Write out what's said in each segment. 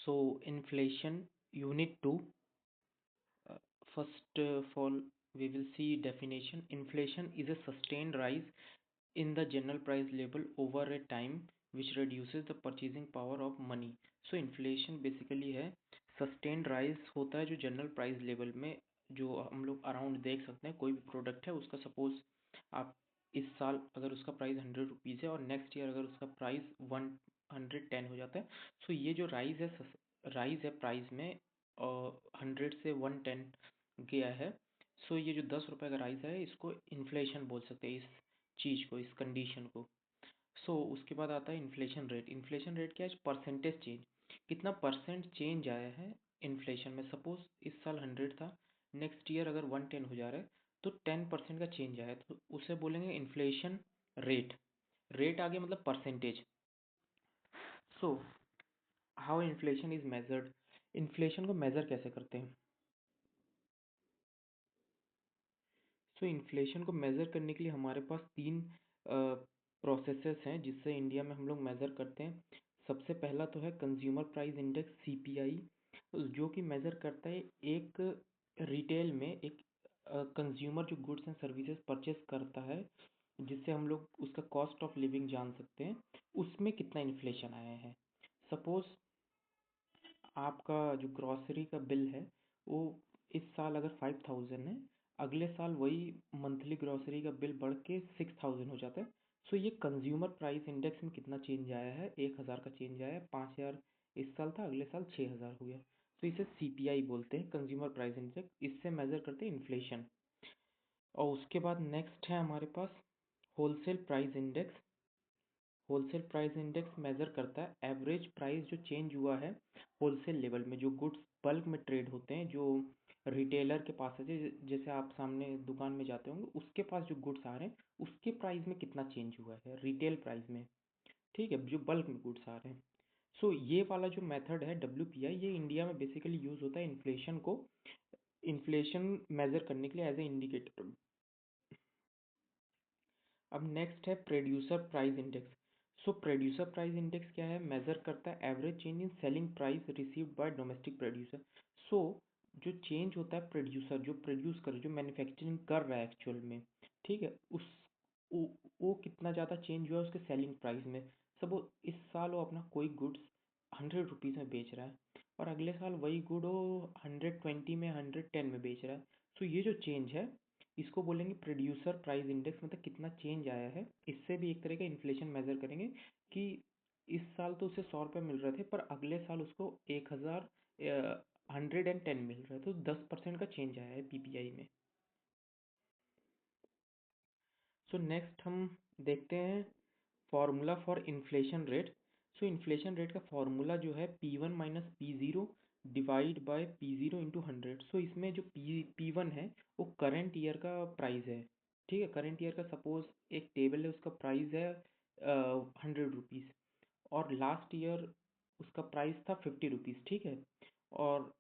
So inflation unit 2, first of all we will see definition. Inflation is a sustained rise in the general price level over a time which reduces the purchasing power of money. So inflation basically है sustained rise होता है जो general price level में, जो हम लोग around देख सकते हैं। कोई भी प्रोडक्ट है उसका सपोज आप इस साल अगर उसका प्राइस 100 रुपीज़ है और नेक्स्ट ईयर अगर उसका प्राइस 110 हो जाता है, सो ये जो राइज है प्राइस में 100 से 110 गया है, सो ये जो 10 रुपये का राइज है इसको इन्फ्लेशन बोल सकते हैं, इस चीज़ को, इस कंडीशन को। सो उसके बाद आता है इन्फ्लेशन रेट। इन्फ्लेशन रेट क्या है? परसेंटेज चेंज, कितना परसेंट चेंज आया है इन्फ्लेशन में। सपोज इस साल 100 था, नेक्स्ट ईयर अगर 110 हो जा रहा है तो 10% का चेंज आया है, तो उसे बोलेंगे इन्फ्लेशन रेट। रेट आ गया मतलब percentage. So how inflation is measured? Inflation को मेजर कैसे करते हैं? सो इन्फ्लेशन को मेज़र करने के लिए हमारे पास तीन प्रोसेसेस हैं जिससे इंडिया में हम लोग मेज़र करते हैं। सबसे पहला तो है कंज्यूमर प्राइस इंडेक्स सीपीआई, जो कि मेज़र करता है एक रिटेल में एक कंज्यूमर जो गुड्स एंड सर्विसेज परचेस करता है, जिससे हम लोग उसका कॉस्ट ऑफ लिविंग जान सकते हैं, उसमें कितना इन्फ्लेशन आया है। सपोज आपका जो ग्रॉसरी का बिल है वो इस साल अगर 5000 है, अगले साल वही मंथली ग्रॉसरी का बिल बढ़ के 6000 हो जाता है। सो ये कंज्यूमर प्राइस इंडेक्स में कितना चेंज आया है? 1000 का चेंज आया है। 5000 इस साल था, अगले साल 6000 हो गया। तो इसे सीपीआई बोलते हैं, कंज्यूमर प्राइस इंडेक्स। इससे मेजर करते हैं इन्फ्लेशन। और उसके बाद नेक्स्ट है हमारे पास wholesale price index. Wholesale price index measure करता है एवरेज प्राइस जो चेंज हुआ है होलसेल लेवल में, जो गुड्स बल्क में ट्रेड होते हैं, जो रिटेलर के पास है, जैसे आप सामने दुकान में जाते होंगे उसके पास जो गुड्स आ रहे हैं उसके प्राइस में कितना चेंज हुआ है रिटेल प्राइस में, ठीक है, जो बल्क में गुड्स आ रहे हैं। सो ये वाला जो मेथड है डब्ल्यूपीआई, ये इंडिया में बेसिकली यूज होता है इन्फ्लेशन को, इन्फ्लेशन मेजर करने के लिए एज ए इंडिकेटर। अब नेक्स्ट है producer price index. So producer price index क्या है? मेजर करता है average change in selling price received by domestic producer. So जो चेंज होता है प्रोड्यूसर, जो प्रोड्यूस कर, जो मैन्युफैक्चरिंग कर रहा है एक्चुअल में, ठीक है, उस वो, वो कितना ज़्यादा चेंज हुआ है उसके सेलिंग प्राइस में। सब वो इस साल वो अपना कोई गुड्स 100 रुपीज़ में बेच रहा है और अगले साल वही गुड वो 120 में, 110 में बेच रहा है। सो ये जो चेंज है इसको बोलेंगे प्रोड्यूसर प्राइस इंडेक्स, मतलब कितना चेंज आया है। इससे भी एक तरह का इन्फ्लेशन मेजर करेंगे कि इस साल तो उसे 100 रुपये मिल रहे थे पर अगले साल उसको 1000 110 मिल रहा है, तो 10% का चेंज आया है पीपीआई में। सो नेक्स्ट हम देखते हैं formula for inflation rate. So inflation rate का फॉर्मूला जो है P1 minus P0 divide by P0 into 100। सो इसमें जो P1 है वो करंट ईयर का प्राइस है, ठीक है। करंट ईयर का सपोज एक टेबल है, उसका प्राइस है 100 रुपीज़ और लास्ट ईयर उसका प्राइस था 50 रुपीज़, ठीक है। और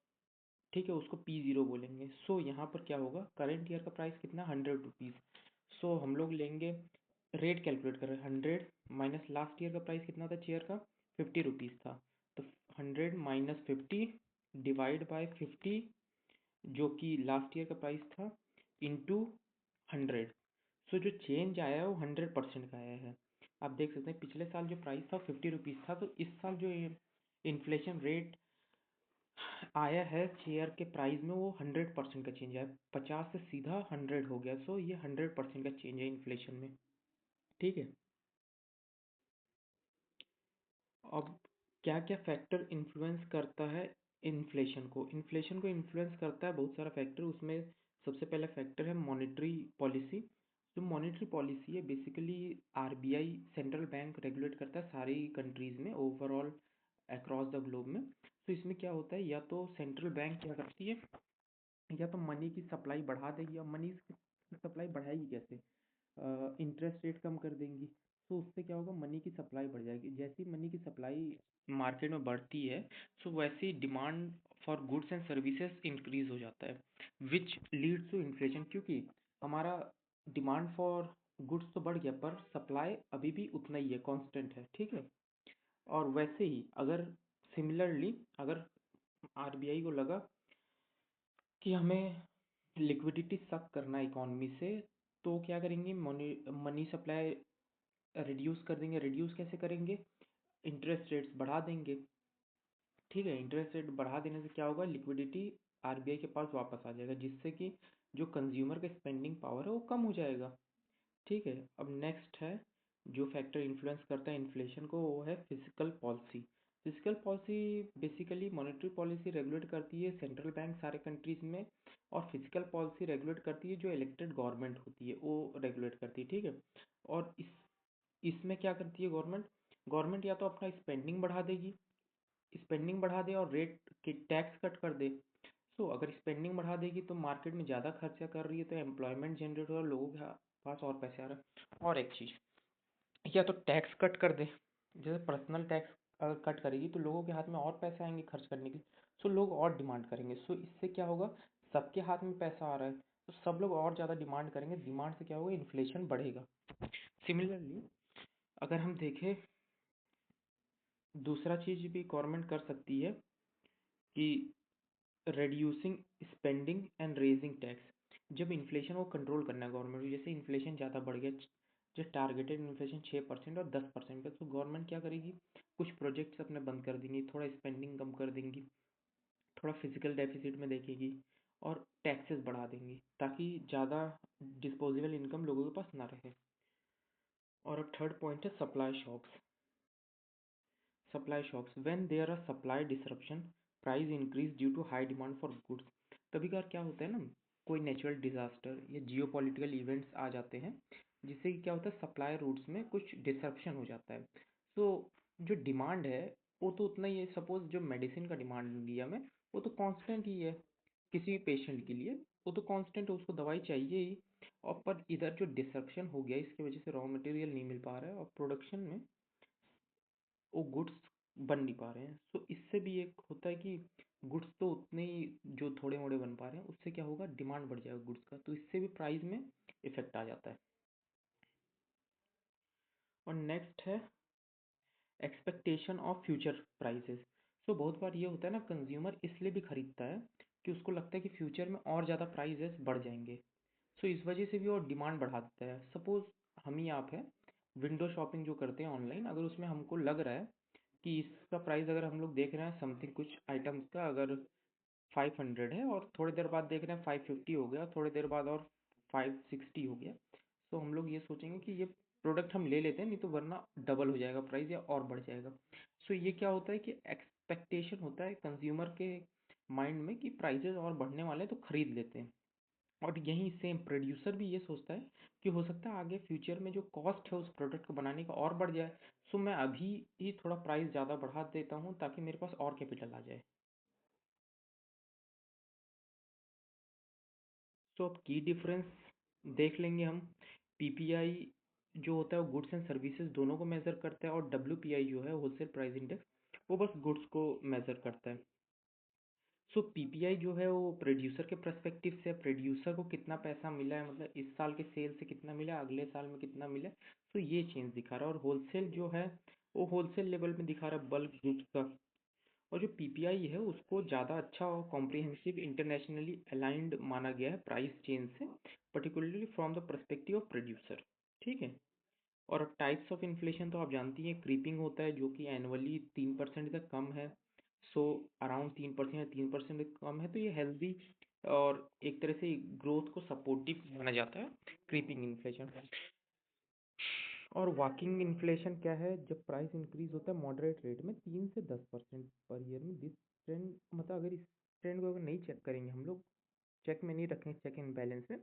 ठीक है, उसको P0 बोलेंगे। सो यहाँ पर क्या होगा, करंट ईयर का प्राइस कितना, 100 रुपीज़। सो हम लोग लेंगे, रेट कैलकुलेट कर रहे हैं, 100 माइनस लास्ट ईयर का प्राइस कितना था चेयर का, 50 रुपीज़ था, तो 100 - 50 डिवाइड बाय 50 जो कि लास्ट ईयर का प्राइस था इंटू 100। सो जो चेंज आया है वो 100% का आया है। आप देख सकते हैं पिछले साल जो प्राइस था 50 रुपीज़ था, तो इस साल जो इन्फ्लेशन रेट आया है शेयर के प्राइस में वो 100% का चेंज आया, 50 से सीधा 100 हो गया। सो ये 100% का चेंज है इन्फ्लेशन में, ठीक है। अब क्या क्या फैक्टर इन्फ्लुएंस करता है इन्फ्लेशन को? इन्फ्लेशन को इन्फ्लुएंस करता है बहुत सारा फैक्टर। उसमें सबसे पहला फैक्टर है मॉनेटरी पॉलिसी। जो मॉनेटरी पॉलिसी है basically RBI central bank regulate करता है सारी कंट्रीज में, ओवरऑल अक्रॉस द ग्लोब में। तो इसमें क्या होता है, या तो सेंट्रल बैंक क्या करती है, या तो मनी की सप्लाई बढ़ा देगी। अब मनी की सप्लाई बढ़ाएगी कैसे? इंटरेस्ट रेट कम कर देंगी, तो उससे क्या होगा, मनी की सप्लाई बढ़ जाएगी। जैसी मनी की सप्लाई मार्केट में बढ़ती है, सो वैसे ही demand for goods and services increase हो जाता है, विच लीड्स टू इन्फ्लेशन। क्योंकि हमारा डिमांड फॉर गुड्स तो बढ़ गया पर सप्लाई अभी भी उतना ही है, कांस्टेंट है, ठीक है। और वैसे ही अगर सिमिलरली अगर कि हमें लिक्विडिटी सक करना है इकोनॉमी से, तो क्या करेंगे, मनी सप्लाई रिड्यूस कर देंगे। रिड्यूस कैसे करेंगे? इंटरेस्ट रेट्स बढ़ा देंगे। ठीक है, इंटरेस्ट रेट बढ़ा देने से क्या होगा, लिक्विडिटी आरबीआई के पास वापस आ जाएगा, जिससे कि जो कंज्यूमर का स्पेंडिंग पावर है वो कम हो जाएगा। ठीक है, अब नेक्स्ट है जो फैक्टर इन्फ्लुएंस करता है इन्फ्लेशन को, वो है physical policy. Physical policy basically monetary policy regulate करती है सेंट्रल बैंक सारे कंट्रीज में, और फिजिकल पॉलिसी रेगुलेट करती है जो इलेक्टेड गवर्नमेंट होती है वो रेगुलेट करती है। ठीक है, और इसमें क्या करती है गवर्नमेंट? गवर्नमेंट या तो अपना स्पेंडिंग बढ़ा देगी, स्पेंडिंग बढ़ा दे और रेट के टैक्स कट कर दे। सो अगर स्पेंडिंग बढ़ा देगी तो मार्केट में ज़्यादा खर्चा कर रही है तो एम्प्लॉयमेंट जनरेट हो रहा है, लोगों के पास और पैसे आ रहे हैं। और एक चीज़, या तो टैक्स कट कर दे, जैसे पर्सनल टैक्स अगर कट करेगी तो लोगों के हाथ में और पैसे आएंगे खर्च करने के लिए, सो लोग और डिमांड करेंगे। सो इससे क्या होगा, सबके हाथ में पैसा आ रहा है तो सब लोग और ज़्यादा डिमांड करेंगे, डिमांड से क्या होगा, इन्फ्लेशन बढ़ेगा। सिमिलरली अगर हम देखें, दूसरा चीज़ भी गवर्नमेंट कर सकती है कि reducing spending and raising tax. जब इन्फ्लेशन को कंट्रोल करना है गवर्नमेंट को, जैसे इन्फ्लेशन ज़्यादा बढ़ गया, जो टारगेटेड इन्फ्लेशन 6% और 10% का, तो गवर्नमेंट क्या करेगी, कुछ प्रोजेक्ट्स अपने बंद कर देंगी, थोड़ा स्पेंडिंग कम कर देंगी, थोड़ा फिजिकल डेफिसिट में देखेगी और टैक्सेस बढ़ा देंगी, ताकि ज़्यादा डिस्पोजेबल इनकम लोगों के पास ना रहे। और अब थर्ड पॉइंट है supply shocks. Supply shocks, when there are supply disruption, price increase due to high demand for goods. कभी कभार क्या होता है ना, कोई नेचुरल डिजास्टर या जियोपॉलिटिकल इवेंट्स आ जाते हैं, जिससे कि क्या होता है, सप्लाई रूट्स में कुछ डिसरप्शन हो जाता है। तो जो डिमांड है वो तो उतना ही है। सपोज जो मेडिसिन का डिमांड इंडिया में, वो तो कांस्टेंट ही है, किसी भी पेशेंट के लिए वो तो कांस्टेंट है, उसको दवाई चाहिए ही। और पर इधर जो डिसरप्शन हो गया, इसकी वजह से रॉ मटेरियल नहीं मिल पा रहा है और प्रोडक्शन में वो गुड्स बन नहीं पा रहे हैं। सो इससे भी एक होता है कि गुड्स तो उतने ही जो थोड़े मोड़े बन पा रहे हैं, उससे क्या होगा, डिमांड बढ़ जाएगा गुड्स का, तो इससे भी प्राइस में इफेक्ट आ जाता है। और नेक्स्ट है एक्सपेक्टेशन ऑफ फ्यूचर प्राइसेस। सो बहुत बार ये होता है ना, कंज्यूमर इसलिए भी खरीदता है कि उसको लगता है कि फ्यूचर में और ज़्यादा प्राइसेस बढ़ जाएंगे। सो इस वजह से भी वो डिमांड बढ़ा देता है। सपोज हम ही आप है, विंडो शॉपिंग जो करते हैं ऑनलाइन, अगर उसमें हमको लग रहा है कि इसका प्राइस, अगर हम लोग देख रहे हैं समथिंग कुछ आइटम्स का अगर 500 है और थोड़ी देर बाद देख रहे हैं 550 हो गया, थोड़ी देर बाद और 560 हो गया, तो हम लोग ये सोचेंगे कि ये प्रोडक्ट हम ले लेते हैं, नहीं तो वरना डबल हो जाएगा प्राइस या और बढ़ जाएगा। सो ये क्या होता है कि एक्सपेक्टेशन होता है कंज्यूमर के माइंड में कि प्राइजेस और बढ़ने वाले हैं तो खरीद लेते हैं। और यही सेम प्रोड्यूसर भी ये सोचता है कि हो सकता है आगे फ्यूचर में जो कॉस्ट है उस प्रोडक्ट को बनाने का और बढ़ जाए, सो मैं अभी ही थोड़ा प्राइस ज़्यादा बढ़ा देता हूँ ताकि मेरे पास और कैपिटल आ जाए। सो अब की डिफरेंस देख लेंगे हम। पीपीआई जो होता है वो गुड्स एंड सर्विसेज दोनों को मेजर करता है, और डब्ल्यूपीआई जो है होलसेल प्राइस इंडेक्स, वो बस गुड्स को मेजर करता है। सो पीपीआई जो है वो प्रोड्यूसर के पर्सपेक्टिव से, प्रोड्यूसर को कितना पैसा मिला है, मतलब इस साल के सेल से कितना मिला, अगले साल में कितना मिला, तो ये चेंज दिखा रहा है। और होलसेल जो है वो होलसेल लेवल में दिखा रहा है, बल्क गुड्स का। और जो पीपीआई है उसको ज़्यादा अच्छा और कॉम्प्रिहेंसिव इंटरनेशनली अलाइंड माना गया है प्राइस चेंज से, particularly from the perspective of producer. ठीक है, और टाइप्स ऑफ इन्फ्लेशन तो आप जानती हैं, क्रीपिंग होता है जो कि एनुअली 3% तक कम है। सो अराउंड 3% या 3% कम है तो ये हेल्दी और एक तरह से ग्रोथ को सपोर्टिव माना जाता है, क्रीपिंग इन्फ्लेशन। और वॉकिंग इन्फ्लेशन क्या है, जब प्राइस इंक्रीज होता है मॉडरेट रेट में 3 से 10% पर ईयर में। दिस ट्रेंड, मतलब अगर इस ट्रेंड को अगर नहीं चेक करेंगे हम लोग, चेक में नहीं रखें, चेक इन बैलेंस में,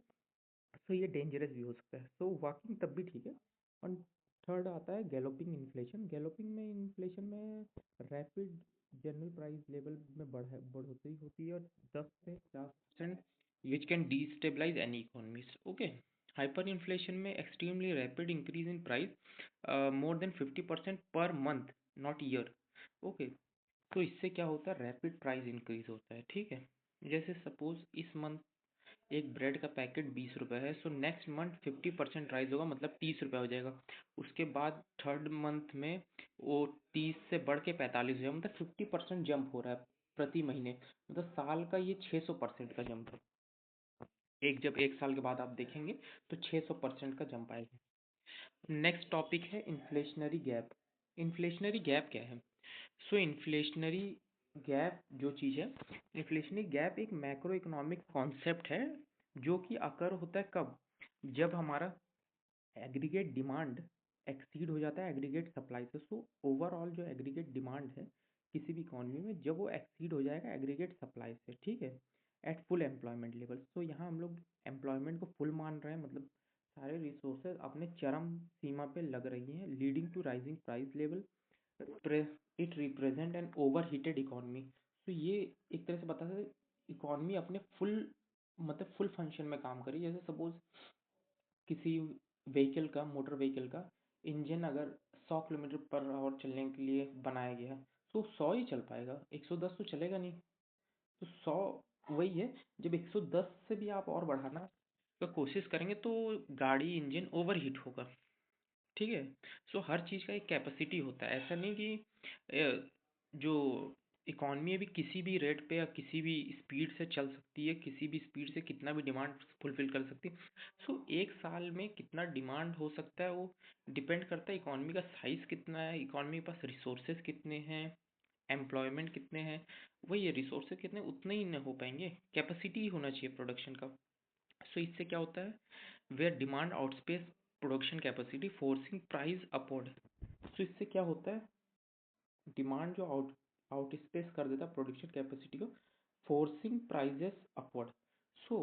तो ये डेंजरस भी हो सकता है। सो वॉकिंग तब भी ठीक है। और थर्ड आता है गैलोपिंग इन्फ्लेशन। गैलोपिंग में इन्फ्लेशन में रैपिड जनरल प्राइस लेवल में बढ़ोतरी होती है, और 10 से 50% which can destabilize any economies. Okay, hyper inflation में extremely rapid increase in price, more than 50% per month, not year. Okay, तो इससे क्या होता है, रैपिड प्राइस इंक्रीज होता है। ठीक है, जैसे सपोज इस मंथ एक ब्रेड का पैकेट 20 रुपये है, सो नेक्स्ट मंथ 50% राइज होगा, मतलब 30 रुपये हो जाएगा। उसके बाद थर्ड मंथ में वो 30 से बढ़ के 45 हो जाएगा, मतलब 50% जंप हो रहा है प्रति महीने, मतलब साल का ये 600% का जंप है। जब 1 साल के बाद आप देखेंगे तो 600% का जंप आएगा। नेक्स्ट टॉपिक है इन्फ्लेशनरी गैप। इन्फ्लेशनरी गैप क्या है? सो इन्फ्लेशनरी गैप जो चीज़ है, इन्फ्लेशनरी गैप एक मैक्रो इकोनॉमिक कॉन्सेप्ट है जो कि अकर होता है कब? जब हमारा एग्रीगेट डिमांड एक्सीड हो जाता है एग्रीगेट सप्लाई से। सो ओवरऑल जो एग्रीगेट डिमांड है किसी भी इकॉनमी में, जब वो एक्सीड हो जाएगा एग्रीगेट सप्लाई से, ठीक है, एट फुल एम्प्लॉयमेंट लेवल। सो यहाँ हम लोग एम्प्लॉयमेंट को फुल मान रहे हैं, मतलब सारे रिसोर्सेज अपने चरम सीमा पे लग रही हैं, leading to rising price level. It represent an overheated economy. तो ये एक तरह से बताता है इकॉनमी अपने फुल, मतलब फुल फंक्शन में काम करी। जैसे सपोज किसी व्हीकल का, मोटर व्हीकल का इंजन अगर 100 किलोमीटर पर आवर चलने के लिए बनाया गया है तो 100 ही चल पाएगा, 110 तो चलेगा नहीं। तो 100 वही है, जब 110 से भी आप और बढ़ाना का कोशिश करेंगे तो गाड़ी इंजन ओवर हीट होगा, ठीक है। सो हर चीज़ का एक कैपेसिटी होता है, ऐसा नहीं कि जो इकॉनमी अभी किसी भी रेट पे या किसी भी स्पीड से चल सकती है, किसी भी स्पीड से कितना भी डिमांड फुलफिल कर सकती है। सो 1 साल में कितना डिमांड हो सकता है वो डिपेंड करता है इकॉनमी का साइज़ कितना है, इकॉनमी के पास रिसोर्सेज कितने हैं, एम्प्लॉयमेंट कितने हैं। वही है, रिसोर्सेज कितने उतने ही न हो पाएंगे, कैपेसिटी ही होना चाहिए प्रोडक्शन का। सो इससे क्या होता है, where demand outpaces production capacity forcing price upward. So इससे क्या होता है, डिमांड जो आउटस्पेस कर देता है प्रोडक्शन कैपेसिटी को, फोर्सिंग प्राइजेस अपवर्ड। सो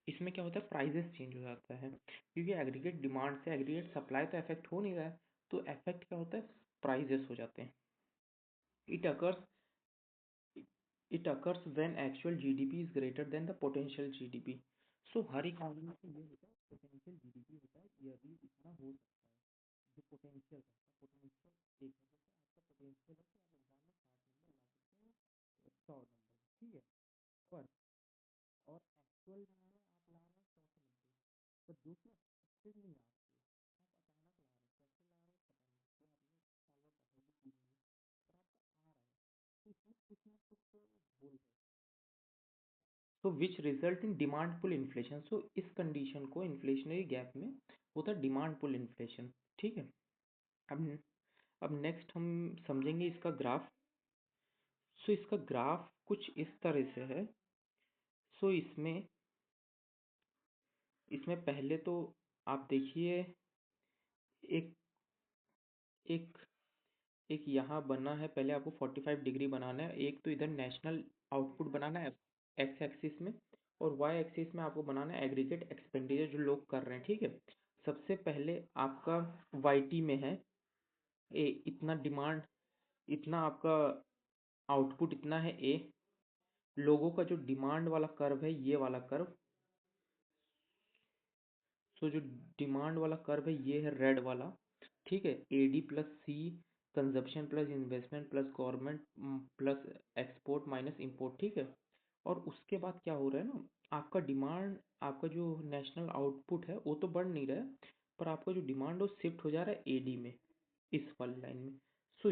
इसमें क्या होता है, प्राइजेस चेंज हो जाता है क्योंकि एग्रीगेट डिमांड से एग्रीगेट सप्लाई तो इफेक्ट हो नहीं रहा है, तो इफेक्ट क्या होता है, प्राइजेस हो जाते हैं। It occurs it occurs when actual GDP is greater than the potential GDP. So her economy में ये होता है, पोटेंशियल जीडीपी होता है, ये अभी इतना हो सकता है, जो पोटेंशियल है, पोटेंशियल एक है, जैसे आपका पोटेंशियल है कि आप एग्जाम में 60 नंबर ला सकते हैं, 100 नंबर, ठीक है, पर और एक्चुअल में आप ला रहे हैं 100 से 90, पर जो कि एक्सपेक्टेड नहीं आ रही है, आप अचानक ला रहे हैं, कैसे ला रहे हैं पता नहीं, तो आपने साल भर पढ़ाई भी की नहीं है, पर आपका आ रहा है, तो इसमें कुछ ना कुछ तो भूल है। So which result in demand pull inflation. So इस कंडीशन को इन्फ्लेशनरी गैप में होता है डिमांड पुल इन्फ्लेशन, ठीक है। अब अब नेक्स्ट हम समझेंगे इसका ग्राफ। सो इसका ग्राफ कुछ इस तरह से है। सो इसमें इसमें पहले तो आप देखिए, एक एक एक यहाँ बना है, पहले आपको 45 डिग्री बनाना है, एक तो इधर नेशनल आउटपुट बनाना है एक्स एक्सिस में, और वाई एक्सिस में आपको बनाना है एग्रीगेट एक्सपेंडिचर जो लोग कर रहे हैं, ठीक है। सबसे पहले आपका वाई टी में है इतना डिमांड, इतना आपका आउटपुट इतना है ए, लोगों का जो डिमांड वाला कर्व है ये वाला कर्व। सो जो डिमांड वाला कर्व है ये है रेड वाला, ठीक है, A D plus C, consumption plus investment plus government plus export minus import, ठीक है। और उसके बाद क्या हो रहा है ना, आपका डिमांड, आपका जो नेशनल आउटपुट है वो तो बढ़ नहीं रहा है, पर आपका जो डिमांड वो शिफ्ट हो जा रहा है एडी में, इस वाली लाइन में। सो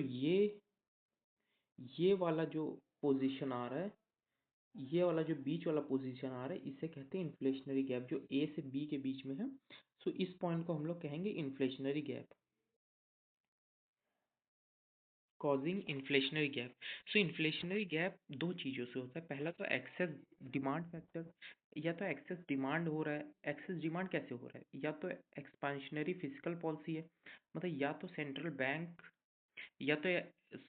ये वाला जो पोजीशन आ रहा है, ये वाला जो बीच वाला पोजीशन आ रहा है, इसे कहते हैं इन्फ्लेशनरी गैप, जो ए से बी के बीच में है। सो इस पॉइंट को हम लोग कहेंगे inflationary gap, causing inflationary gap. So inflationary gap दो चीज़ों से होता है, पहला तो एक्सेस डिमांड फैक्टर, या तो एक्सेस डिमांड हो रहा है। एक्सेस डिमांड कैसे हो रहा है, या तो एक्सपांशनरी फिजिकल पॉलिसी है, मतलब या तो सेंट्रल बैंक, या तो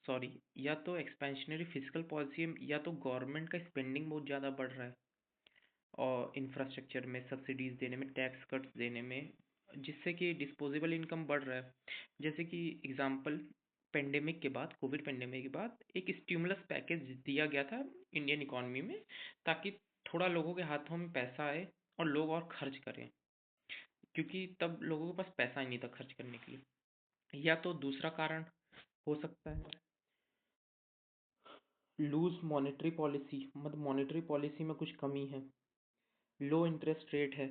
सॉरी, या तो एक्सपेंशनरी फिजिकल पॉलिसी है, या तो गवर्नमेंट का स्पेंडिंग बहुत ज़्यादा बढ़ रहा है और इंफ्रास्ट्रक्चर में सब्सिडीज देने में, टैक्स कट्स देने में, जिससे कि डिस्पोजेबल इनकम बढ़ रहा है। जैसे कि एग्जांपल, पेंडेमिक के बाद, कोविड पेंडेमिक के बाद एक स्टिमुलस पैकेज दिया गया था इंडियन इकोनॉमी में, ताकि थोड़ा लोगों के हाथों में पैसा आए और लोग और खर्च करें, क्योंकि तब लोगों के पास पैसा ही नहीं था खर्च करने के लिए। या तो दूसरा कारण हो सकता है लूज मॉनेटरी पॉलिसी, मतलब मॉनेटरी पॉलिसी में कुछ कमी है, लो इंटरेस्ट रेट है,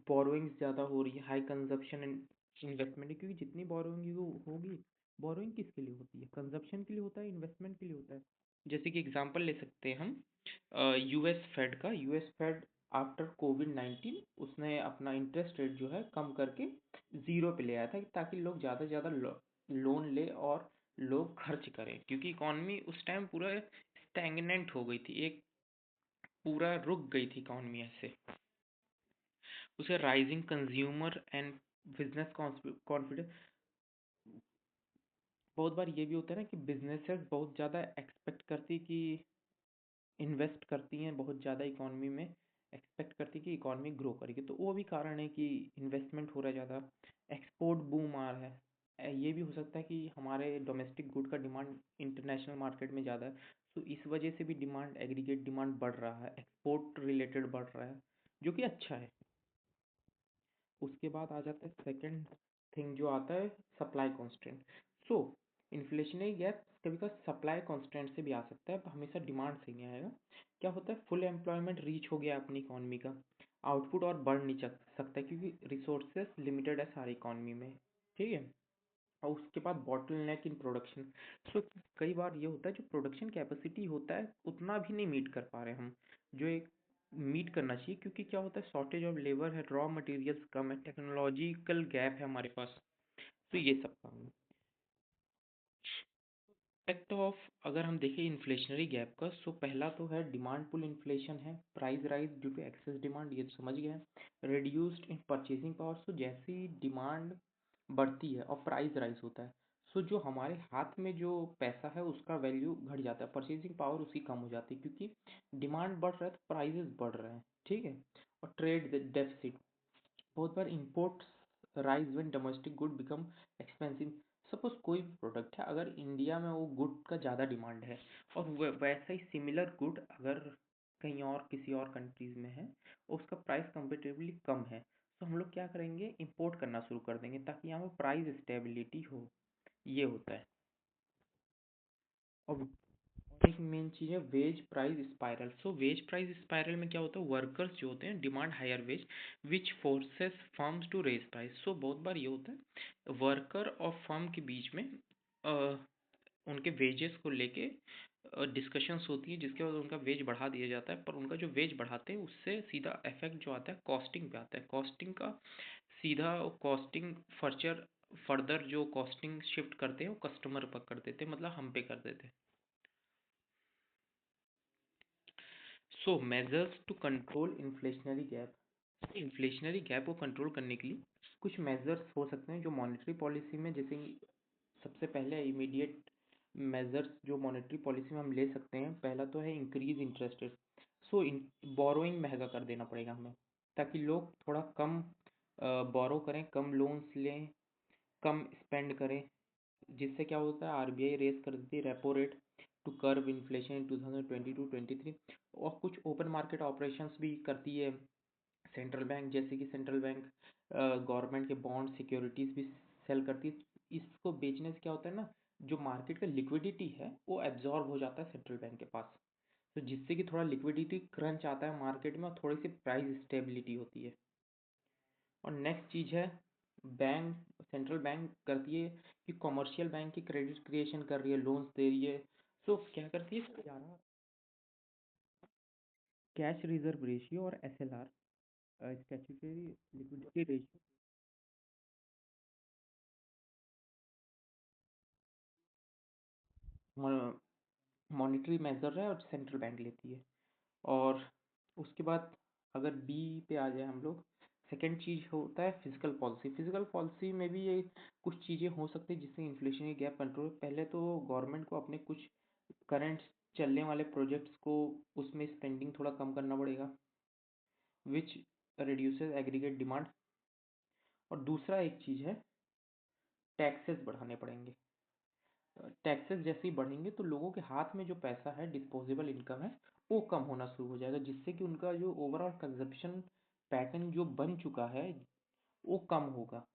बोरोइंग ज़्यादा हो रही है, हाई कंजप्शन एंड इन्वेस्टमेंट, क्योंकि जितनी बोरोइंग होगी, बोरोइंग किसके लिए होती है, कंजप्शन के लिए होता है, इन्वेस्टमेंट के लिए होता है। जैसे कि एग्जांपल ले सकते हैं हम यूएस फेड का। यूएस फेड आफ्टर कोविड-19 उसने अपना इंटरेस्ट रेट जो है कम करके ज़ीरो पे ले आया था ताकि लोग ज़्यादा से ज़्यादा लोन ले और लोग खर्च करें, क्योंकि इकॉनमी उस टाइम पूरा स्टैग्नेंट हो गई थी, एक पूरा रुक गई थी इकॉनमी ऐसे। उसे rising consumer and business confidence, बहुत बार ये भी होता है ना कि बिजनेसेस बहुत ज़्यादा एक्सपेक्ट करती कि इन्वेस्ट करती हैं बहुत ज़्यादा इकॉनमी में, एक्सपेक्ट करती कि इकॉनमी ग्रो करेगी, तो वो भी कारण है कि इन्वेस्टमेंट हो रहा है ज़्यादा, एक्सपोर्ट बूम आ रहा है। ये भी हो सकता है कि हमारे डोमेस्टिक गुड का डिमांड इंटरनेशनल मार्केट में ज़्यादा है, तो इस वजह से भी डिमांड, एग्रीगेट डिमांड बढ़ रहा है, एक्सपोर्ट रिलेटेड बढ़ रहा है, जो कि अच्छा है। उसके बाद आ जाता है सेकंड थिंग जो आता है, सप्लाई कॉन्स्टेंट। सो इन्फ्लेशनरी गैप कभी कभी सप्लाई कॉन्स्टेंट से भी आ सकता है, हमेशा डिमांड से नहीं आएगा। क्या होता है, फुल एम्प्लॉयमेंट रीच हो गया अपनी इकॉनमी का, आउटपुट और बढ़ नहीं सकता क्योंकि रिसोर्सेस लिमिटेड है सारी इकॉनमी में, ठीक है। और उसके बाद बॉटल नेक इन प्रोडक्शन। सो कई बार ये होता है जो प्रोडक्शन कैपेसिटी होता है उतना भी नहीं मीट कर पा रहे हम, जो एक मीट करना चाहिए, क्योंकि क्या होता है शॉर्टेज ऑफ लेबर है, रॉ मटेरियल्स कम है, टेक्नोलॉजिकल गैप है हमारे पास, तो ये सब काम है। इफेक्ट ऑफ, अगर हम देखें इन्फ्लेशनरी गैप का, सो पहला तो है डिमांड पुल इन्फ्लेशन है, price rise due to excess demand, ये तो समझ गए हैं। Reduced in purchasing power, so जैसी डिमांड बढ़ती है और प्राइस राइज होता है, सो जो हमारे हाथ में जो पैसा है उसका वैल्यू घट जाता है, परचेजिंग पावर उसकी कम हो जाती है, क्योंकि डिमांड बढ़ रहा है तो प्राइजेस बढ़ रहे हैं, ठीक है। और ट्रेड डेफिसिट, बहुत बार import rise when domestic good become expensive. Suppose कोई भी प्रोडक्ट है, अगर इंडिया में वो गुड का ज़्यादा डिमांड है और वैसा ही सिमिलर गुड अगर कहीं और किसी और कंट्रीज में है और उसका प्राइस कंपेरेटिवली कम है, तो हम लोग क्या करेंगे, इंपोर्ट करना शुरू कर देंगे ताकि यहाँ पर प्राइस स्टेबिलिटी हो, ये होता है। और एक मेन चीज़ है wage price spiral. So wage price spiral में क्या होता है, वर्कर्स जो होते हैं demand higher wage which forces firms to raise price. So बहुत बार ये होता है वर्कर और फर्म के बीच में उनके वेजेस को लेके डिस्कशंस होती है, जिसके बाद उनका वेज बढ़ा दिया जाता है, पर उनका जो वेज बढ़ाते हैं उससे सीधा इफेक्ट जो आता है कॉस्टिंग पे आता है, कॉस्टिंग का सीधा कॉस्टिंग फर्चर फर्दर जो कॉस्टिंग शिफ्ट करते हैं वो कस्टमर पर कर देते हैं, मतलब हम पे कर देते हैं। So measures to control inflationary gap, inflationary gap को कंट्रोल करने के लिए कुछ मेजर्स हो सकते हैं जो मॉनेटरी पॉलिसी में, जैसे कि सबसे पहले इमीडिएट मेजर्स जो मॉनेटरी पॉलिसी में हम ले सकते हैं, पहला तो है इंक्रीज इंटरेस्ट रेट। सो बोरोइंग महंगा कर देना पड़ेगा हमें ताकि लोग थोड़ा कम बोरो करें, कम लोन्स लें, कम स्पेंड करें, जिससे क्या होता है आरबीआई रेस कर देती है repo rate to curb inflation in 2022-23। और कुछ ओपन मार्केट ऑपरेशंस भी करती है सेंट्रल बैंक, जैसे कि सेंट्रल बैंक गवर्नमेंट के बॉन्ड सिक्योरिटीज भी सेल करती है। इसको बेचने से क्या होता है ना, जो मार्केट का लिक्विडिटी है वो एब्जॉर्ब हो जाता है सेंट्रल बैंक के पास, तो जिससे कि थोड़ा लिक्विडिटी क्रंच आता है मार्केट में और थोड़ी सी प्राइस स्टेबिलिटी होती है। और नेक्स्ट चीज़ है बैंक, सेंट्रल बैंक करती है कि कॉमर्शियल बैंक की क्रेडिट क्रिएशन कर रही है, लोन्स दे रही है। सो क्या करती है, कैश रिजर्व रेशियो और SLR, statutory liquidity ratio, monetary measure है और सेंट्रल बैंक लेती है। और उसके बाद अगर बी पे आ जाए हम लोग, सेकेंड चीज़ होता है फिजिकल पॉलिसी। फिजिकल पॉलिसी में भी ये कुछ चीज़ें हो सकती है जिससे इन्फ्लेशन गैप कंट्रोल। पहले तो गवर्नमेंट को अपने कुछ करंट चलने वाले प्रोजेक्ट्स को उसमें स्पेंडिंग थोड़ा कम करना पड़ेगा, विच रिड्यूसेस एग्रीगेट डिमांड। और दूसरा एक चीज़ है, टैक्सेस बढ़ाने पड़ेंगे। टैक्सेस जैसे ही बढ़ेंगे तो लोगों के हाथ में जो पैसा है, डिस्पोजेबल इनकम है, वो कम होना शुरू हो जाएगा, जिससे कि उनका जो ओवरऑल कंजप्शन पैटर्न जो बन चुका है वो कम होगा।